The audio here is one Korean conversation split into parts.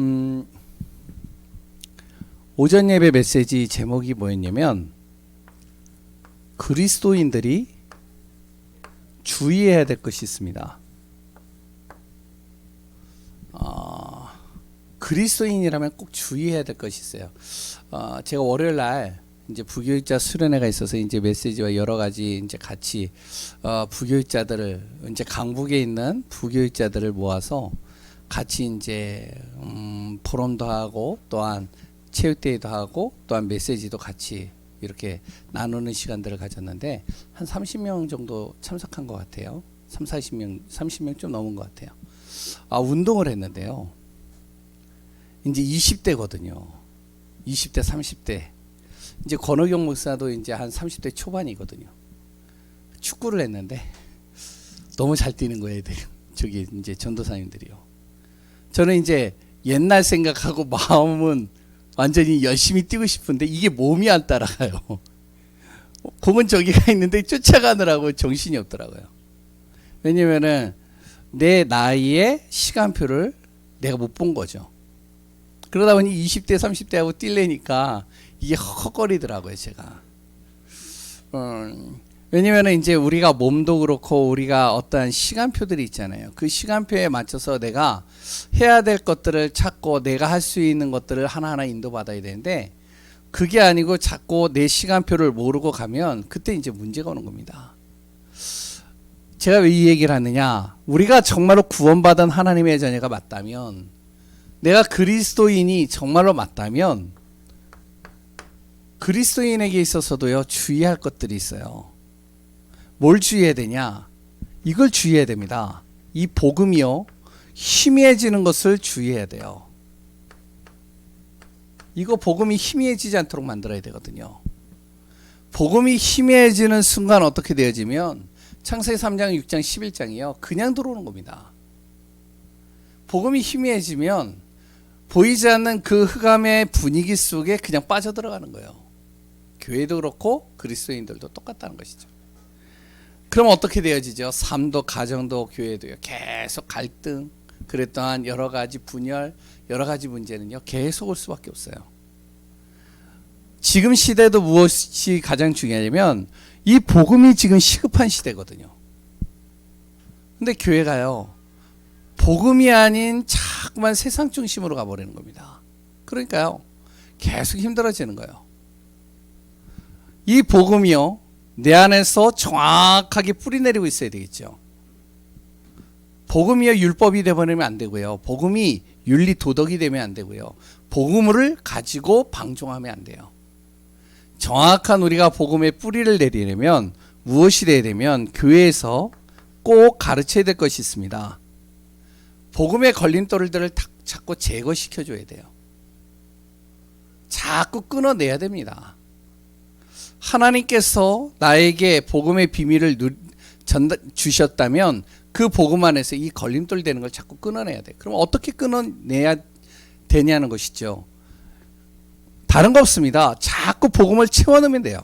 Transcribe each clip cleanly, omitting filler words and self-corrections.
음, 오전 예배 메시지 제목이 뭐였냐면 그리스도인들이 주의해야 될 것이 있습니다. 그리스도인이라면 꼭 주의해야 될 것이 있어요. 제가 월요일 날 이제 부교육자 수련회가 있어서 이제 메시지와 여러 가지 이제 같이 부교육자들을 이제 강북에 있는 부교육자들을 모아서 같이 이제 포럼도 하고 또한 체육대회도 하고 또한 메시지도 같이 이렇게 나누는 시간들을 가졌는데 한 30명 정도 참석한 것 같아요. 30명 좀 넘은 것 같아요. 운동을 했는데요. 이제 20대거든요. 20대, 30대. 이제 권호경 목사도 이제 한 30대 초반이거든요. 축구를 했는데 너무 잘 뛰는 거예요, 애들. 저기 이제 전도사님들이요. 저는 이제 옛날 생각하고 마음은 완전히 열심히 뛰고 싶은데 이게 몸이 안 따라가요. 공은 저기가 있는데 쫓아가느라고 정신이 없더라고요. 왜냐면은 내 나이에 시간표를 내가 못 본 거죠. 그러다 보니 20대, 30대하고 뛰려니까 이게 헉헉거리더라고요, 제가. 왜냐면은 이제 우리가 몸도 그렇고 우리가 어떠한 시간표들이 있잖아요. 그 시간표에 맞춰서 내가 해야 될 것들을 찾고 내가 할 수 있는 것들을 하나하나 인도받아야 되는데 그게 아니고 자꾸 내 시간표를 모르고 가면 그때 이제 문제가 오는 겁니다. 제가 왜 이 얘기를 하느냐? 우리가 정말로 구원받은 하나님의 자녀가 맞다면 내가 그리스도인이 정말로 맞다면 그리스도인에게 있어서도요 주의할 것들이 있어요. 뭘 주의해야 되냐? 이걸 주의해야 됩니다. 이 복음이요 희미해지는 것을 주의해야 돼요. 이거 복음이 희미해지지 않도록 만들어야 되거든요. 복음이 희미해지는 순간 어떻게 되어지면 창세기 3장 6장 11장이요 그냥 들어오는 겁니다. 복음이 희미해지면 보이지 않는 그 흑암의 분위기 속에 그냥 빠져들어가는 거예요. 교회도 그렇고 그리스도인들도 똑같다는 것이죠. 그럼 어떻게 되어지죠? 삶도 가정도 교회도요 계속 갈등, 그래 또한 여러 가지 분열, 여러 가지 문제는요 계속 올 수밖에 없어요. 지금 시대도 무엇이 가장 중요하냐면 이 복음이 지금 시급한 시대거든요. 근데 교회가요 복음이 아닌 자꾸만 세상 중심으로 가버리는 겁니다. 그러니까요 계속 힘들어지는 거예요. 이 복음이요 내 안에서 정확하게 뿌리내리고 있어야 되겠죠. 복음이요 율법이 되버리면 안 되고요. 복음이 윤리 도덕이 되면 안 되고요. 복음을 가지고 방종하면 안 돼요. 정확한 우리가 복음의 뿌리를 내리려면 무엇이 돼야 되면 교회에서 꼭 가르쳐야 될 것이 있습니다. 복음의 걸림돌들을 자꾸 제거시켜 줘야 돼요. 자꾸 끊어내야 됩니다. 하나님께서 나에게 복음의 비밀을 주셨다면 그 복음 안에서 이 걸림돌 되는 걸 자꾸 끊어내야 돼. 그럼 어떻게 끊어내야 되냐는 것이죠. 다른 거 없습니다. 자꾸 복음을 채워넣으면 돼요.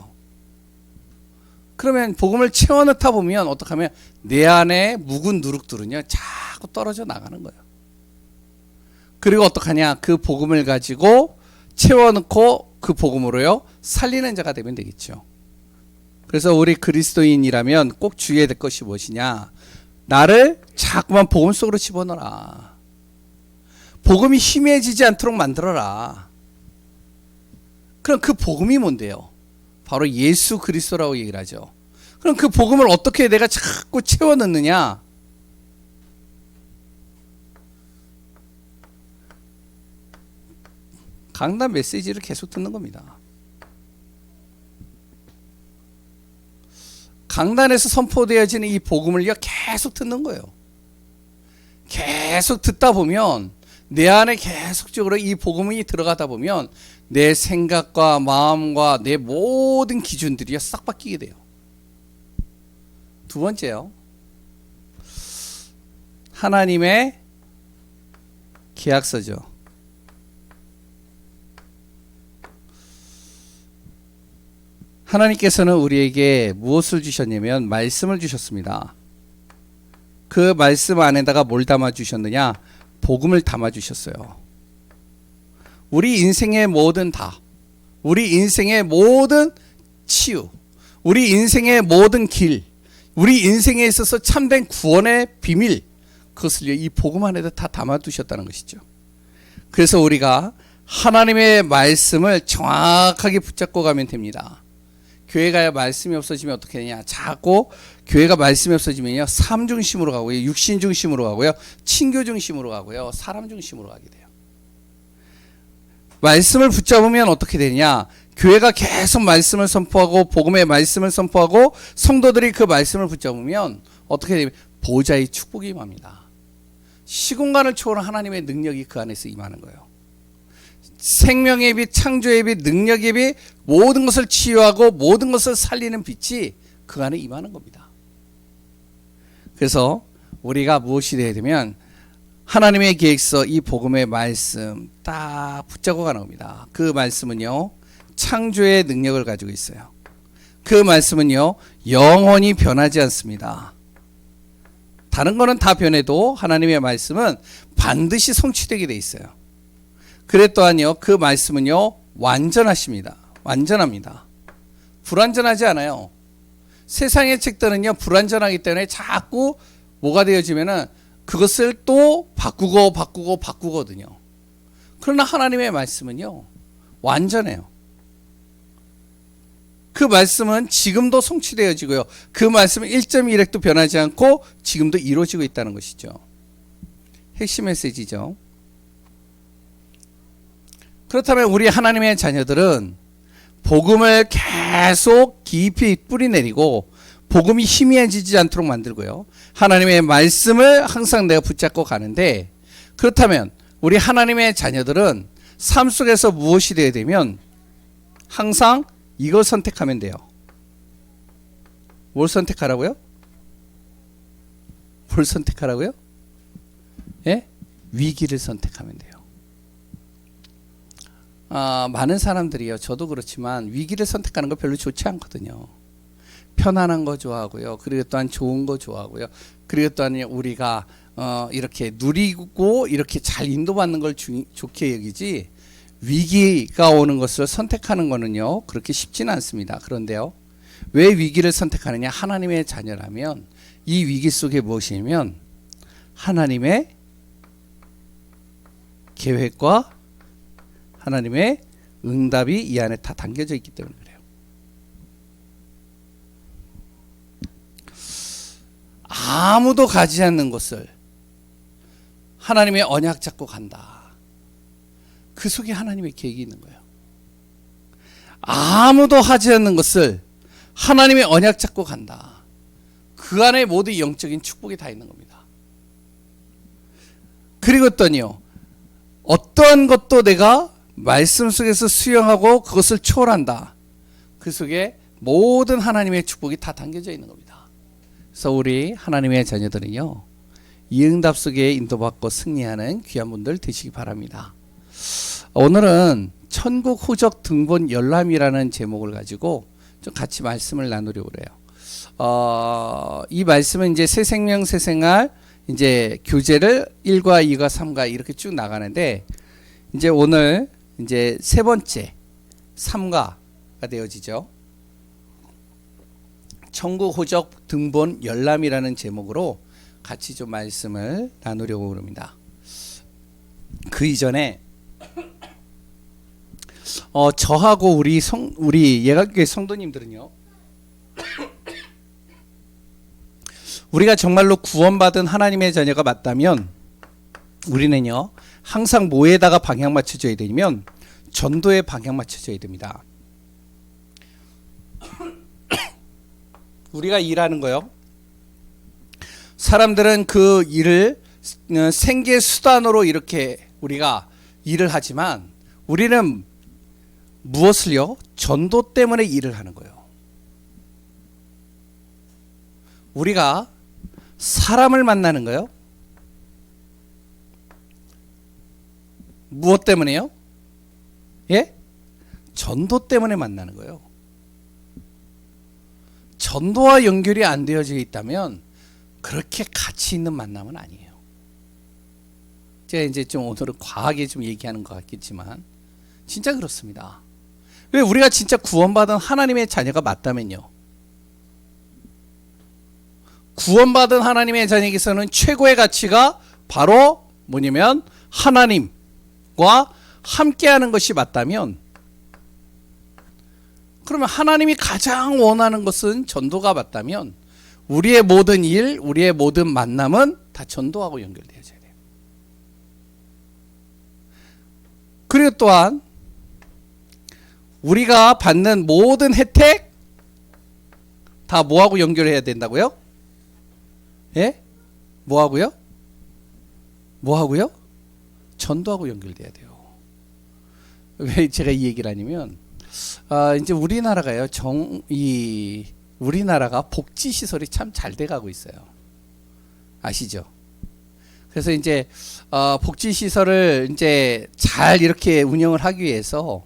그러면 복음을 채워넣다 보면 어떻게 하면 내 안에 묵은 누룩들은요 자꾸 떨어져 나가는 거예요. 그리고 어떡하냐? 그 복음을 가지고 채워넣고 그 복음으로요 살리는 자가 되면 되겠죠. 그래서 우리 그리스도인이라면 꼭 주의해야 될 것이 무엇이냐? 나를 자꾸만 복음 속으로 집어넣어라. 복음이 희미해지지 않도록 만들어라. 그럼 그 복음이 뭔데요? 바로 예수 그리스도라고 얘기를 하죠. 그럼 그 복음을 어떻게 내가 자꾸 채워넣느냐? 강단 메시지를 계속 듣는 겁니다. 강단에서 선포되어지는 이 복음을요 계속 듣는 거예요. 계속 듣다 보면 내 안에 계속적으로 이 복음이 들어가다 보면 내 생각과 마음과 내 모든 기준들이 싹 바뀌게 돼요. 두 번째요. 하나님의 계약서죠. 하나님께서는 우리에게 무엇을 주셨냐면 말씀을 주셨습니다. 그 말씀 안에다가 뭘 담아 주셨느냐? 복음을 담아 주셨어요. 우리 인생의 모든 다, 우리 인생의 모든 치유, 우리 인생의 모든 길, 우리 인생에 있어서 참된 구원의 비밀, 그것을 이 복음 안에도 다 담아두셨다는 것이죠. 그래서 우리가 하나님의 말씀을 정확하게 붙잡고 가면 됩니다. 교회가 말씀이 없어지면 어떻게 되냐? 자꾸 교회가 말씀이 없어지면요, 삶 중심으로 가고요, 육신 중심으로 가고요, 친교 중심으로 가고요, 사람 중심으로 가게 돼요. 말씀을 붙잡으면 어떻게 되냐? 교회가 계속 말씀을 선포하고 복음의 말씀을 선포하고 성도들이 그 말씀을 붙잡으면 어떻게 되냐? 보좌의 축복이 임합니다. 시공간을 초월한 하나님의 능력이 그 안에서 임하는 거예요. 생명의 빛, 창조의 빛, 능력의 빛, 모든 것을 치유하고 모든 것을 살리는 빛이 그 안에 임하는 겁니다. 그래서 우리가 무엇이 되어야 되면 하나님의 계획서 이 복음의 말씀 딱 붙잡고 가는 겁니다. 그 말씀은요, 창조의 능력을 가지고 있어요. 그 말씀은요, 영원히 변하지 않습니다. 다른 거는 다 변해도 하나님의 말씀은 반드시 성취되게 돼 있어요. 그래 또한요, 그 말씀은요, 완전하십니다. 완전합니다. 불완전하지 않아요. 세상의 책들은요, 불완전하기 때문에 자꾸 뭐가 되어지면은 그것을 또 바꾸거든요. 그러나 하나님의 말씀은요, 완전해요. 그 말씀은 지금도 성취되어지고요, 그 말씀은 1.1핵도 변하지 않고 지금도 이루어지고 있다는 것이죠. 핵심 메시지죠. 그렇다면 우리 하나님의 자녀들은 복음을 계속 깊이 뿌리내리고 복음이 희미해지지 않도록 만들고요, 하나님의 말씀을 항상 내가 붙잡고 가는데, 그렇다면 우리 하나님의 자녀들은 삶 속에서 무엇이 되어야 되면 항상 이걸 선택하면 돼요. 뭘 선택하라고요? 뭘 선택하라고요? 예? 위기를 선택하면 돼요. 많은 사람들이요, 저도 그렇지만 위기를 선택하는 거 별로 좋지 않거든요. 편안한 거 좋아하고요, 그리고 또한 좋은 거 좋아하고요, 그리고 또한 우리가 이렇게 누리고 이렇게 잘 인도받는 걸 좋게 여기지, 위기가 오는 것을 선택하는 거는요, 그렇게 쉽지는 않습니다. 그런데요, 왜 위기를 선택하느냐? 하나님의 자녀라면 이 위기 속에 무엇이냐면 하나님의 계획과 하나님의 응답이 이 안에 다 담겨져 있기 때문에 그래요. 아무도 가지 않는 것을 하나님의 언약 잡고 간다. 그 속에 하나님의 계획이 있는 거예요. 아무도 하지 않는 것을 하나님의 언약 잡고 간다. 그 안에 모든 영적인 축복이 다 있는 겁니다. 그리고 또는요, 어떠한 것도 내가 말씀 속에서 수용하고 그것을 초월한다. 그 속에 모든 하나님의 축복이 다 담겨져 있는 겁니다. 그래서 우리 하나님의 자녀들은요, 이 응답 속에 인도받고 승리하는 귀한 분들 되시기 바랍니다. 오늘은 천국 호적 등본 열람이라는 제목을 가지고 좀 같이 말씀을 나누려고 그래요. 이 말씀은 이제 새 생명 새 생활 이제 교재를 1과 2과 3과 이렇게 쭉 나가는데, 이제 오늘 이제 세 번째 3가가 되어지죠. 천국 호적 등본 열람이라는 제목으로 같이 좀 말씀을 나누려고 합니다. 그 이전에 저하고 우리 예각교회 성도님들은요, 우리가 정말로 구원받은 하나님의 자녀가 맞다면 우리는요, 항상 뭐에다가 방향 맞춰줘야 되냐면 전도에 방향 맞춰줘야 됩니다. 우리가 일하는 거요, 사람들은 그 일을 생계 수단으로 이렇게 우리가 일을 하지만 우리는 무엇을요? 전도 때문에 일을 하는 거예요. 우리가 사람을 만나는 거예요. 무엇 때문에요? 예? 전도 때문에 만나는 거예요. 전도와 연결이 안 되어져 있다면 그렇게 가치 있는 만남은 아니에요. 제가 이제 좀 오늘은 과하게 좀 얘기하는 것 같겠지만, 진짜 그렇습니다. 왜 우리가 진짜 구원받은 하나님의 자녀가 맞다면요. 구원받은 하나님의 자녀에게서는 최고의 가치가 바로 뭐냐면 하나님과 함께하는 것이 맞다면, 그러면 하나님이 가장 원하는 것은 전도가 맞다면 우리의 모든 일, 우리의 모든 만남은 다 전도하고 연결되어져야 돼요. 그리고 또한 우리가 받는 모든 혜택 다 뭐하고 연결해야 된다고요? 예? 뭐하고요? 뭐하고요? 전도하고 연결돼야 돼요. 왜 제가 이 얘기를 하냐면, 이제 우리나라가요, 우리나라가 복지 시설이 참 잘 돼가고 있어요. 아시죠? 그래서 이제 복지 시설을 이제 잘 이렇게 운영을 하기 위해서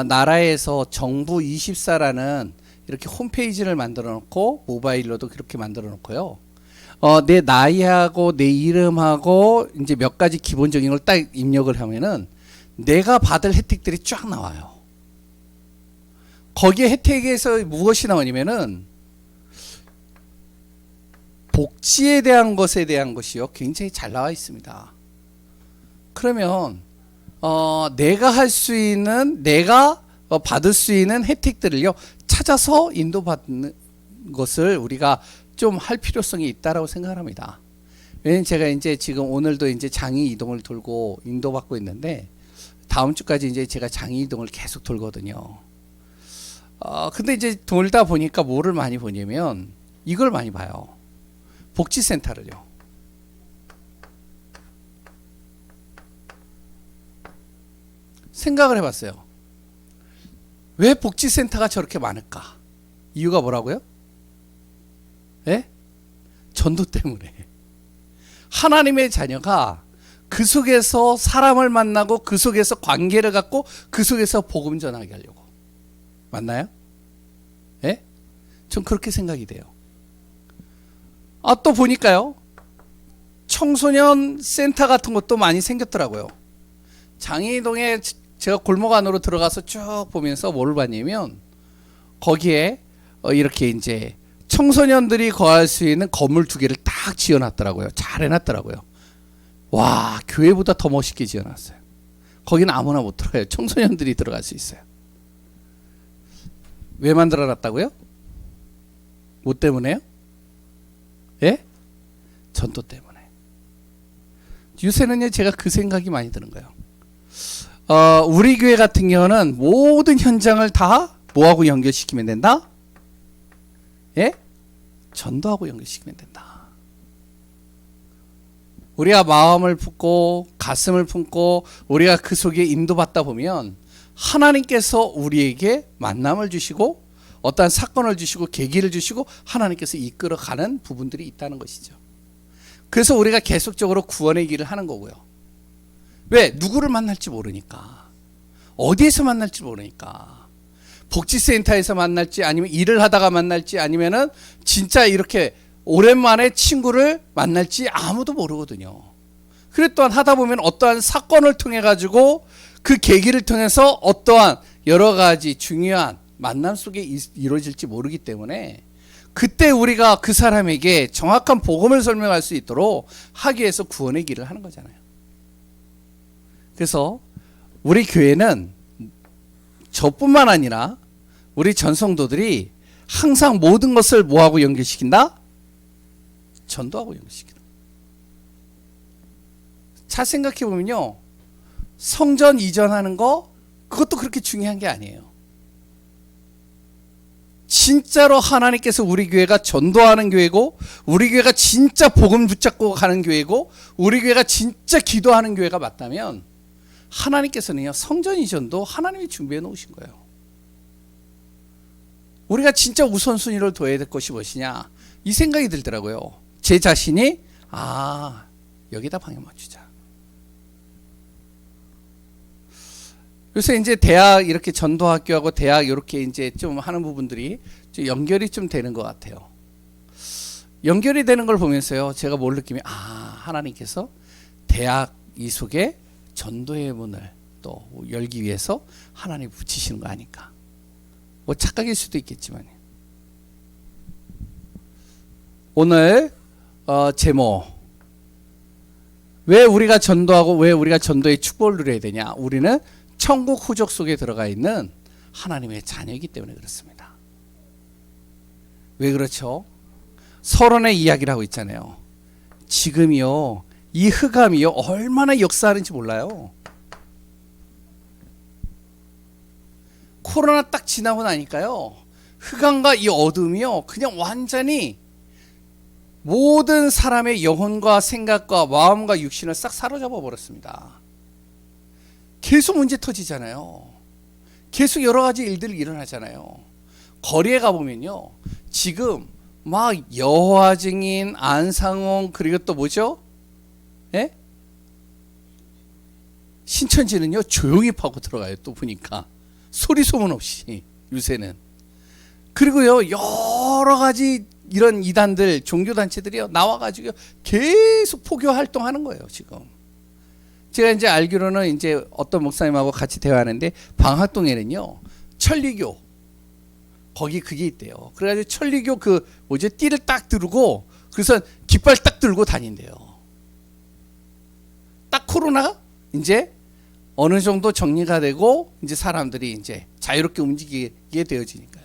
나라에서 정부 24라는 이렇게 홈페이지를 만들어 놓고 모바일로도 그렇게 만들어 놓고요. 내 나이하고 내 이름하고 이제 몇 가지 기본적인 걸 딱 입력을 하면은 내가 받을 혜택들이 쫙 나와요. 거기에 혜택에서 무엇이 나오냐면은 복지에 대한 것에 대한 것이요, 굉장히 잘 나와 있습니다. 그러면 내가 할 수 있는, 내가 받을 수 있는 혜택들을요 찾아서 인도받는 것을 우리가 좀 할 필요성이 있다라고 생각합니다. 왜냐면 제가 이제 지금 오늘도 이제 장애 이동을 돌고 인도받고 있는데, 다음 주까지 이제 제가 장애 이동을 계속 돌거든요. 근데 이제 돌다 보니까 뭐를 많이 보냐면 이걸 많이 봐요. 복지센터를요. 생각을 해봤어요. 왜 복지센터가 저렇게 많을까? 이유가 뭐라고요? 예? 전도 때문에. 하나님의 자녀가 그 속에서 사람을 만나고 그 속에서 관계를 갖고 그 속에서 복음 전하게 하려고. 맞나요? 예? 전 그렇게 생각이 돼요. 또 보니까요, 청소년 센터 같은 것도 많이 생겼더라고요. 장애이동에 제가 골목 안으로 들어가서 쭉 보면서 뭘 봤냐면, 거기에 이렇게 이제 청소년들이 거할 수 있는 건물 2개를 딱 지어놨더라고요. 잘 해놨더라고요. 와, 교회보다 더 멋있게 지어놨어요. 거기는 아무나 못 들어가요. 청소년들이 들어갈 수 있어요. 왜 만들어놨다고요? 뭐 때문에요? 예? 전도 때문에. 요새는요, 제가 그 생각이 많이 드는 거예요. 우리 교회 같은 경우는 모든 현장을 다 뭐하고 연결시키면 된다? 예? 전도하고 연결시키면 된다. 우리가 마음을 품고 가슴을 품고 우리가 그 속에 인도받다 보면 하나님께서 우리에게 만남을 주시고 어떠한 사건을 주시고 계기를 주시고 하나님께서 이끌어가는 부분들이 있다는 것이죠. 그래서 우리가 계속적으로 구원의 길을 하는 거고요. 왜? 누구를 만날지 모르니까. 어디에서 만날지 모르니까. 복지센터에서 만날지, 아니면 일을 하다가 만날지, 아니면은 진짜 이렇게 오랜만에 친구를 만날지 아무도 모르거든요. 그래 또한 하다 보면 어떠한 사건을 통해 가지고 그 계기를 통해서 어떠한 여러 가지 중요한 만남 속에 이루어질지 모르기 때문에 그때 우리가 그 사람에게 정확한 복음을 설명할 수 있도록 하기 위해서 구원의 길을 하는 거잖아요. 그래서 우리 교회는 저뿐만 아니라 우리 전성도들이 항상 모든 것을 뭐하고 연결시킨다? 전도하고 연결시킨다. 잘 생각해 보면요, 성전 이전하는 거 그것도 그렇게 중요한 게 아니에요. 진짜로 하나님께서 우리 교회가 전도하는 교회고, 우리 교회가 진짜 복음 붙잡고 가는 교회고, 우리 교회가 진짜 기도하는 교회가 맞다면 하나님께서는요, 성전 이전도 하나님이 준비해 놓으신 거예요. 우리가 진짜 우선순위를 둬야 될 것이 무엇이냐, 이 생각이 들더라고요. 제 자신이 여기다 방향 맞추자. 요새 이제 대학 이렇게 전도학교하고 대학 이렇게 이제 좀 하는 부분들이 좀 연결이 좀 되는 것 같아요. 연결이 되는 걸 보면서요, 제가 뭘 느끼면 하나님께서 대학 이 속에 전도의 문을 또 열기 위해서 하나님 붙이시는 거 아닐까. 뭐 착각일 수도 있겠지만 오늘 제목 왜 우리가 전도하고 왜 우리가 전도의 축복을 누려야 되냐. 우리는 천국 후족 속에 들어가 있는 하나님의 자녀이기 때문에 그렇습니다. 왜 그렇죠? 서론의 이야기를 하고 있잖아요. 지금이요 이 흑암이요 얼마나 역사하는지 몰라요. 코로나 딱 지나고 나니까요 흑암과 이 어둠이요 그냥 완전히 모든 사람의 영혼과 생각과 마음과 육신을 싹 사로잡아 버렸습니다. 계속 문제 터지잖아요. 계속 여러 가지 일들이 일어나잖아요. 거리에 가보면요 지금 막 여호와 증인, 안상홍, 그리고 또 뭐죠? 예? 신천지는요 조용히 파고 들어가요. 또 보니까 소리 소문 없이 요새는. 그리고요 여러 가지 이런 이단들 종교단체들이요 나와가지고 계속 포교 활동하는 거예요. 지금 제가 이제 알기로는 이제 어떤 목사님하고 같이 대화하는데 방학동에는요 천리교 거기 그게 있대요. 그래가지고 천리교 그 뭐죠 띠를 딱 두르고 그래서 깃발 딱 들고 다닌대요. 딱 코로나가 이제 어느 정도 정리가 되고 이제 사람들이 이제 자유롭게 움직이게 되어지니까요.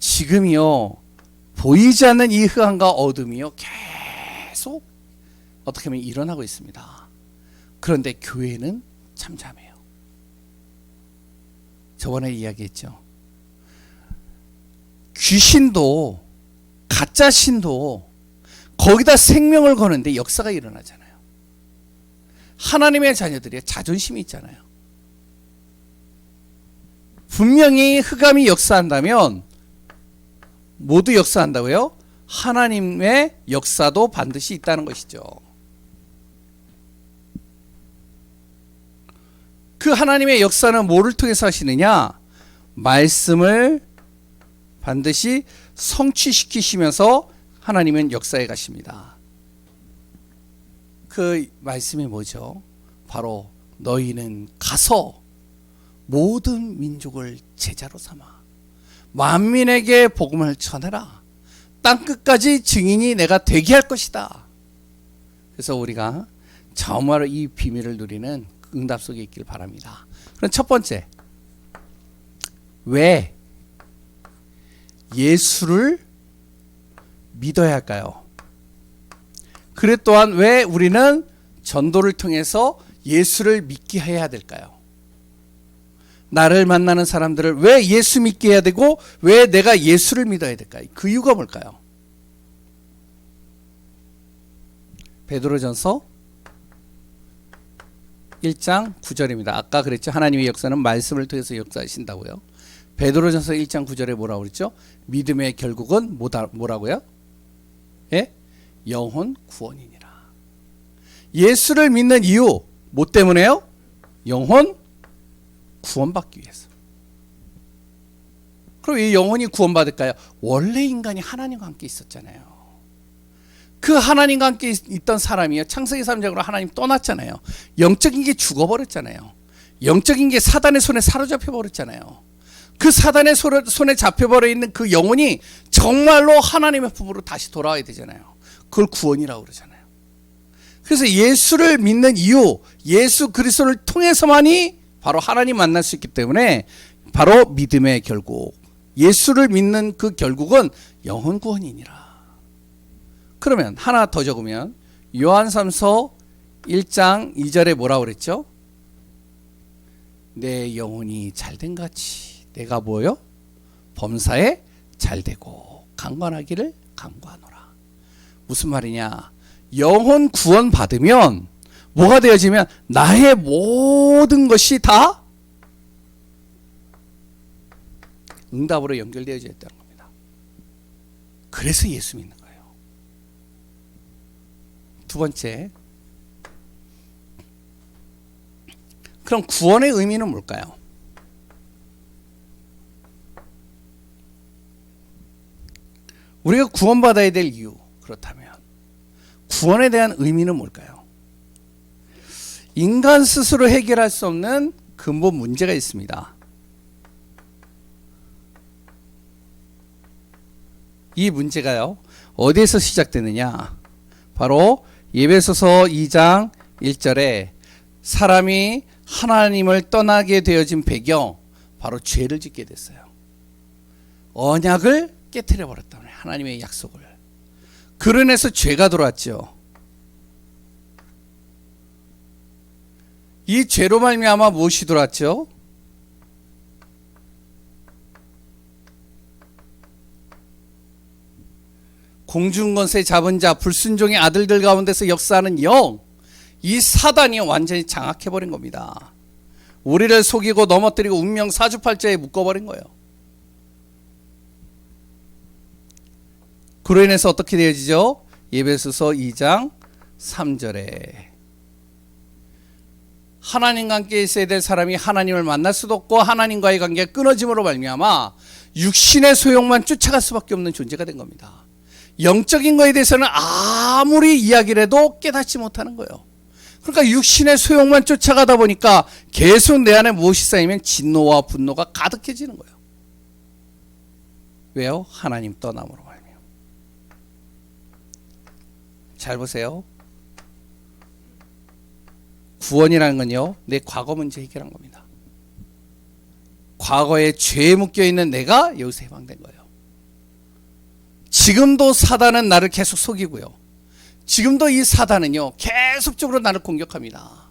지금이요 보이지 않는 이 흑암과 어둠이요 계속 어떻게 보면 일어나고 있습니다. 그런데 교회는 잠잠해요. 저번에 이야기했죠. 귀신도 가짜 신도 거기다 생명을 거는데 역사가 일어나잖아요. 하나님의 자녀들이 자존심이 있잖아요. 분명히 흑암이 역사한다면 모두 역사한다고요? 하나님의 역사도 반드시 있다는 것이죠. 그 하나님의 역사는 뭐를 통해서 하시느냐? 말씀을 반드시 성취시키시면서 하나님은 역사에 가십니다. 그 말씀이 뭐죠? 바로 너희는 가서 모든 민족을 제자로 삼아 만민에게 복음을 전해라. 땅끝까지 증인이 내가 되게 할 것이다. 그래서 우리가 정말로 이 비밀을 누리는 응답 속에 있길 바랍니다. 그럼 첫 번째, 왜 예수를 믿어야 할까요? 그래 또한 왜 우리는 전도를 통해서 예수를 믿게 해야 될까요? 나를 만나는 사람들을 왜 예수 믿게 해야 되고 왜 내가 예수를 믿어야 될까요? 그 이유가 뭘까요? 베드로전서 1장 9절입니다. 아까 그랬죠. 하나님의 역사는 말씀을 통해서 역사하신다고요. 베드로전서 1장 9절에 뭐라고 그랬죠? 믿음의 결국은 뭐라고요? 예? 영혼 구원이니라. 예수를 믿는 이유 뭐 때문에요? 영혼 구원받기 위해서. 그럼 왜 영혼이 구원받을까요? 원래 인간이 하나님과 함께 있었잖아요. 그 하나님과 함께 있던 사람이요 창세기 3장으로 하나님 떠났잖아요. 영적인 게 죽어버렸잖아요. 영적인 게 사단의 손에 사로잡혀 버렸잖아요. 그 사단의 손에 잡혀버려 있는 그 영혼이 정말로 하나님의 품으로 다시 돌아와야 되잖아요. 그걸 구원이라고 그러잖아요. 그래서 예수를 믿는 이유, 예수 그리스도를 통해서만이 바로 하나님 만날 수 있기 때문에 바로 믿음의 결국, 예수를 믿는 그 결국은 영혼 구원이니라. 그러면 하나 더 적으면 요한삼서 1장 2절에 뭐라고 그랬죠? 내 영혼이 잘된 같이 내가 뭐요? 범사에 잘되고 강건하기를 강구하노라. 무슨 말이냐? 영혼 구원 받으면 뭐가 되어지면 나의 모든 것이 다 응답으로 연결되어져 있다는 겁니다. 그래서 예수 믿는 거예요. 두 번째, 그럼 구원의 의미는 뭘까요? 우리가 구원받아야 될 이유, 그렇다면 구원에 대한 의미는 뭘까요? 인간 스스로 해결할 수 없는 근본 문제가 있습니다. 이 문제가요, 어디에서 시작되느냐? 바로 에베소서 2장 1절에 사람이 하나님을 떠나게 되어진 배경, 바로 죄를 짓게 됐어요. 언약을 깨트려 버렸다. 하나님의 약속을. 그로 인해서 죄가 들어왔죠. 이 죄로 말미암아 무엇이 들어왔죠? 공중권세 잡은 자, 불순종의 아들들 가운데서 역사하는 영, 이 사단이 완전히 장악해버린 겁니다. 우리를 속이고 넘어뜨리고 운명 사주팔자에 묶어버린 거예요. 그로 인해서 어떻게 되어지죠? 에베소서 2장 3절에 하나님과 함께 있어야 될 사람이 하나님을 만날 수도 없고 하나님과의 관계가 끊어짐으로 말미암아 육신의 소욕만 쫓아갈 수밖에 없는 존재가 된 겁니다. 영적인 거에 대해서는 아무리 이야기를 해도 깨닫지 못하는 거예요. 그러니까 육신의 소욕만 쫓아가다 보니까 계속 내 안에 무엇이 쌓이면 진노와 분노가 가득해지는 거예요. 왜요? 하나님 떠남으로 말미암아. 잘 보세요. 구원이라는 건요, 내 과거 문제 해결한 겁니다. 과거에 죄에 묶여있는 내가 여기서 해방된 거예요. 지금도 사단은 나를 계속 속이고요. 지금도 이 사단은요, 계속적으로 나를 공격합니다.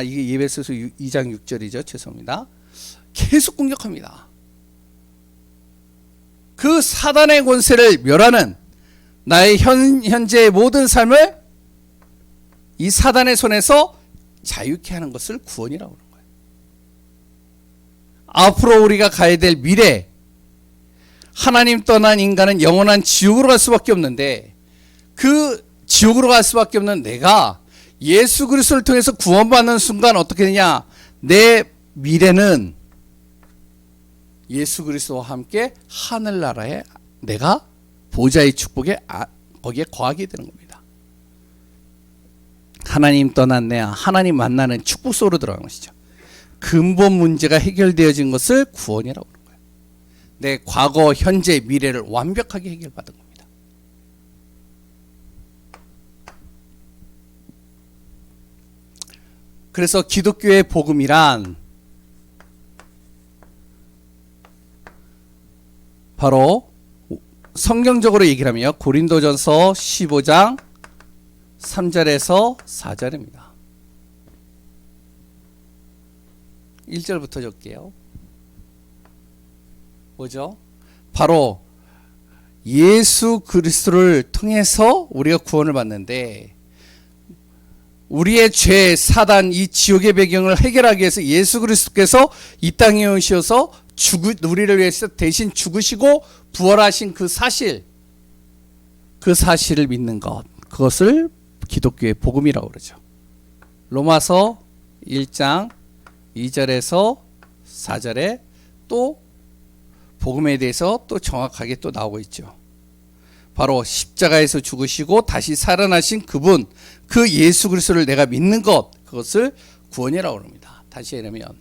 이게 에베소서 2장 6절이죠. 죄송합니다. 계속 공격합니다. 그 사단의 권세를 멸하는 나의 현재의 모든 삶을 이 사단의 손에서 자유케 하는 것을 구원이라고 하는 거예요. 앞으로 우리가 가야 될 미래, 하나님 떠난 인간은 영원한 지옥으로 갈 수밖에 없는데, 그 지옥으로 갈 수밖에 없는 내가 예수 그리스도를 통해서 구원받는 순간 어떻게 되냐? 내 미래는 예수 그리스도와 함께 하늘나라에 내가 보좌의 축복에 거기에 거하게 되는 겁니다. 하나님 떠난 내 하나님 만나는 축복 속으로 들어간 것이죠. 근본 문제가 해결되어진 것을 구원이라고 하는 거예요. 내 과거, 현재, 미래를 완벽하게 해결받은 겁니다. 그래서 기독교의 복음이란 바로 성경적으로 얘기를 하면 고린도전서 15장 3절에서 4절입니다. 1절부터 적게요. 뭐죠? 바로 예수 그리스도를 통해서 우리가 구원을 받는데, 우리의 죄, 사단, 이 지옥의 배경을 해결하기 위해서 예수 그리스도께서 이 땅에 오셔서 우리를 위해서 대신 죽으시고 부활하신 그 사실, 그 사실을 믿는 것, 그것을 기독교의 복음이라고 그러죠. 로마서 1장 2절에서 4절에 또 복음에 대해서 또 정확하게 또 나오고 있죠. 바로 십자가에서 죽으시고 다시 살아나신 그분, 그 예수 그리스도를 내가 믿는 것, 그것을 구원이라고 합니다. 다시 얘기하면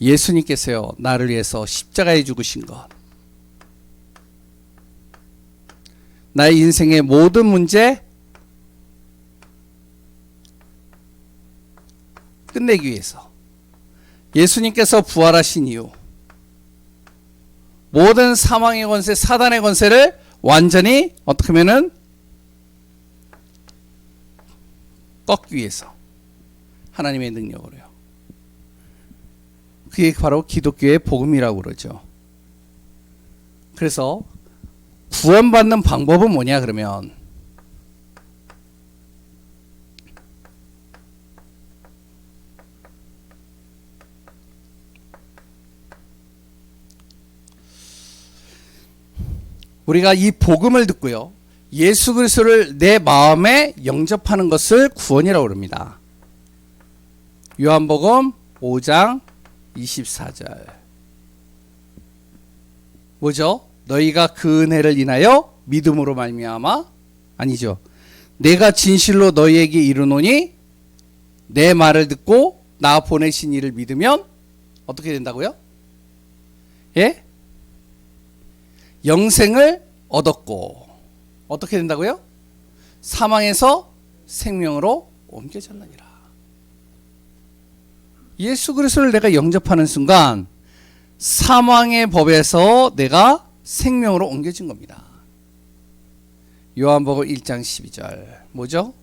예수님께서요, 나를 위해서 십자가에 죽으신 것, 나의 인생의 모든 문제 끝내기 위해서 예수님께서 부활하신 이유, 모든 사망의 권세, 사단의 권세를 완전히 어떻게 하면은 꺾기 위해서 하나님의 능력으로요. 그게 바로 기독교의 복음이라고 그러죠. 그래서 구원받는 방법은 뭐냐 그러면 우리가 이 복음을 듣고요, 예수 그리스도를 내 마음에 영접하는 것을 구원이라고 합니다. 요한복음 5장 24절. 뭐죠? 너희가 그 은혜를 인하여 믿음으로 말미암아, 아니죠, 내가 진실로 너희에게 이르노니 내 말을 듣고 나 보내신 이를 믿으면 어떻게 된다고요? 예? 영생을 얻었고 어떻게 된다고요? 사망에서 생명으로 옮겨졌느니라. 예수 그리스도를 내가 영접하는 순간 사망의 법에서 내가 생명으로 옮겨진 겁니다. 요한복음 1장 12절 뭐죠?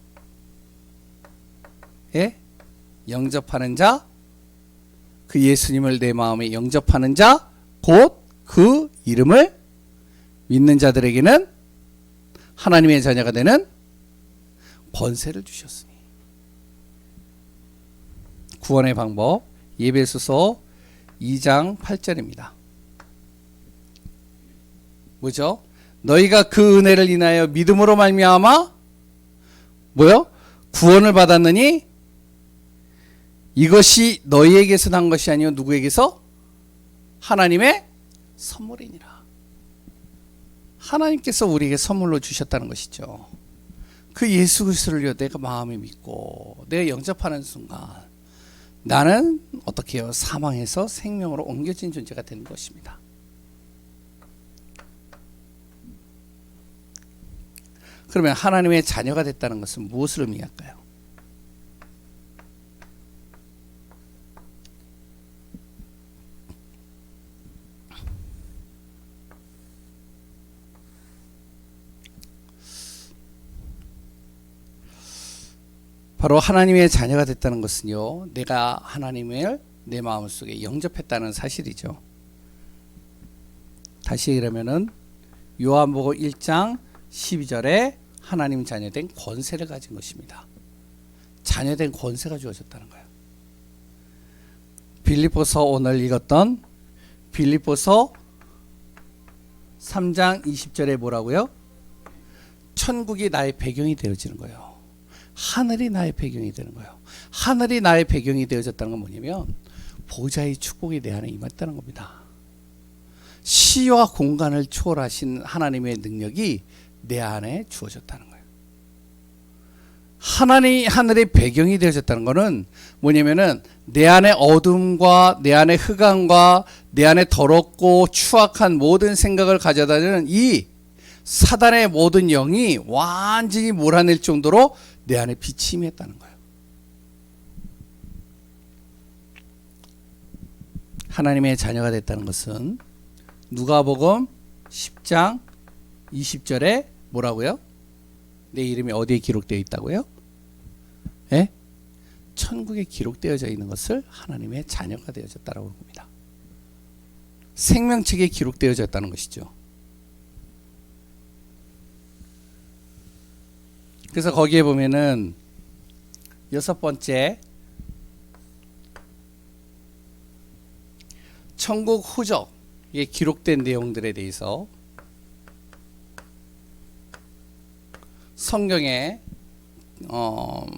예? 영접하는 자, 그 예수님을 내 마음에 영접하는 자, 곧 그 이름을 믿는 자들에게는 하나님의 자녀가 되는 권세를 주셨으니. 구원의 방법 에베소서 2장 8절입니다. 뭐죠? 너희가 그 은혜를 인하여 믿음으로 말미암아 뭐요? 구원을 받았느니 이것이 너희에게서 난 것이 아니요 누구에게서? 하나님의 선물이니라. 하나님께서 우리에게 선물로 주셨다는 것이죠. 그 예수 그리스도를 내가 마음에 믿고 내가 영접하는 순간 나는 어떻게 해요? 사망에서 생명으로 옮겨진 존재가 되는 것입니다. 그러면 하나님의 자녀가 됐다는 것은 무엇을 의미할까요? 바로 하나님의 자녀가 됐다는 것은요, 내가 하나님을 내 마음속에 영접했다는 사실이죠. 다시 얘기하면은 요한복음 1장 12절에 하나님 자녀된 권세를 가진 것입니다. 자녀된 권세가 주어졌다는 거예요. 빌립보서 오늘 읽었던 빌립보서 3장 20절에 뭐라고요? 천국이 나의 배경이 되어지는 거예요. 하늘이 나의 배경이 되는 거예요. 하늘이 나의 배경이 되어졌다는 건 뭐냐면 보좌의 축복이 내 안에 임했다는 겁니다. 시와 공간을 초월하신 하나님의 능력이 내 안에 주어졌다는 거예요. 하늘의 배경이 되어졌다는 것은 뭐냐면은 내 안에 어둠과 내 안에 흑암과 내 안에 더럽고 추악한 모든 생각을 가져다주는 이 사단의 모든 영이 완전히 몰아낼 정도로 내 안에 빛이 임했다는 거예요. 하나님의 자녀가 됐다는 것은 누가복음 10장 20절에 뭐라고요? 내 이름이 어디에 기록되어 있다고요? 예? 천국에 기록되어져 있는 것을 하나님의 자녀가 되어졌다라고 봅니다. 생명책에 기록되어졌다는 것이죠. 그래서 거기에 보면은 6번째 천국 후적에 기록된 내용들에 대해서 성경에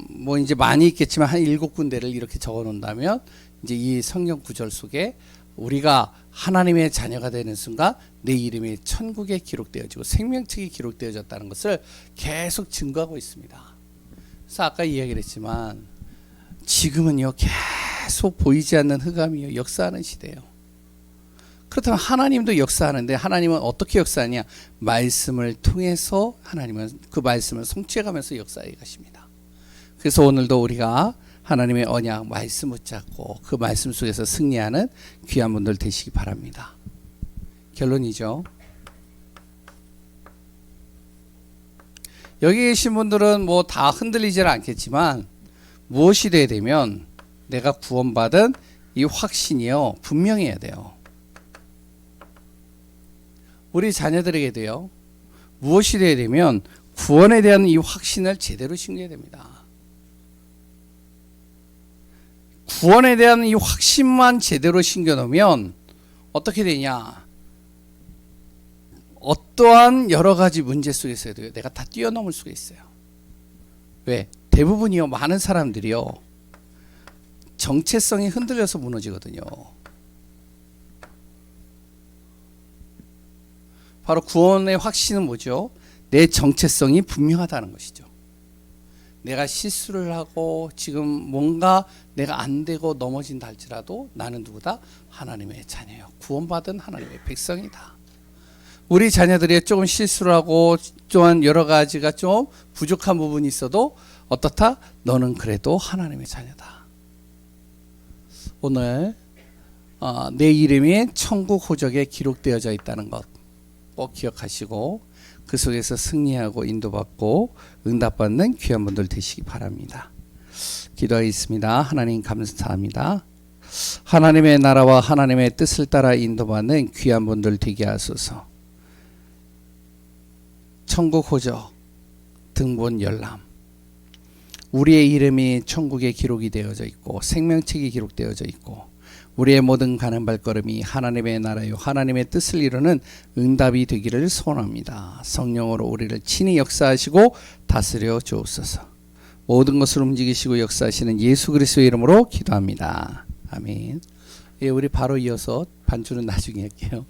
뭐 이제 많이 있겠지만 한 7군데를 이렇게 적어 놓는다면 이제 이 성경 구절 속에 우리가 하나님의 자녀가 되는 순간 내 이름이 천국에 기록되어지고 생명책이 기록되어졌다는 것을 계속 증거하고 있습니다. 그래서 아까 이야기를 했지만 지금은요 계속 보이지 않는 흑암이요 역사하는 시대예요. 그렇다면 하나님도 역사하는데 하나님은 어떻게 역사하냐? 말씀을 통해서 하나님은 그 말씀을 성취해가면서 역사해 가십니다. 그래서 오늘도 우리가 하나님의 언약 말씀 붙잡고 그 말씀 속에서 승리하는 귀한 분들 되시기 바랍니다. 결론이죠. 여기 계신 분들은 뭐 다 흔들리지는 않겠지만 무엇이 돼야 되면 내가 구원받은 이 확신이요 분명해야 돼요. 우리 자녀들에게도요 무엇이 돼야 되면 구원에 대한 이 확신을 제대로 심겨야 됩니다. 구원에 대한 이 확신만 제대로 심겨놓으면 어떻게 되냐? 어떠한 여러 가지 문제 속에서도 내가 다 뛰어넘을 수가 있어요. 왜? 대부분이요 많은 사람들이요 정체성이 흔들려서 무너지거든요. 바로 구원의 확신은 뭐죠? 내 정체성이 분명하다는 것이죠. 내가 실수를 하고 지금 뭔가 내가 안 되고 넘어진다 할지라도 나는 누구다? 하나님의 자녀요. 구원받은 하나님의 백성이다. 우리 자녀들이 조금 실수를 하고 또한 여러 가지가 좀 부족한 부분이 있어도 어떻다? 너는 그래도 하나님의 자녀다. 오늘 내 이름이 천국 호적에 기록되어져 있다는 것 꼭 기억하시고 그 속에서 승리하고 인도받고 응답받는 귀한 분들 되시기 바랍니다. 기도하겠습니다. 하나님 감사합니다. 하나님의 나라와 하나님의 뜻을 따라 인도받는 귀한 분들 되게 하소서. 천국 호적 등본 열람, 우리의 이름이 천국에 기록이 되어져 있고 생명책이 기록되어져 있고 우리의 모든 가는 발걸음이 하나님의 나라요 하나님의 뜻을 이루는 응답이 되기를 소원합니다. 성령으로 우리를 친히 역사하시고 다스려 주옵소서. 모든 것을 움직이시고 역사하시는 예수 그리스도의 이름으로 기도합니다. 아멘. 예, 우리 바로 이어서 반주는 나중에 할게요.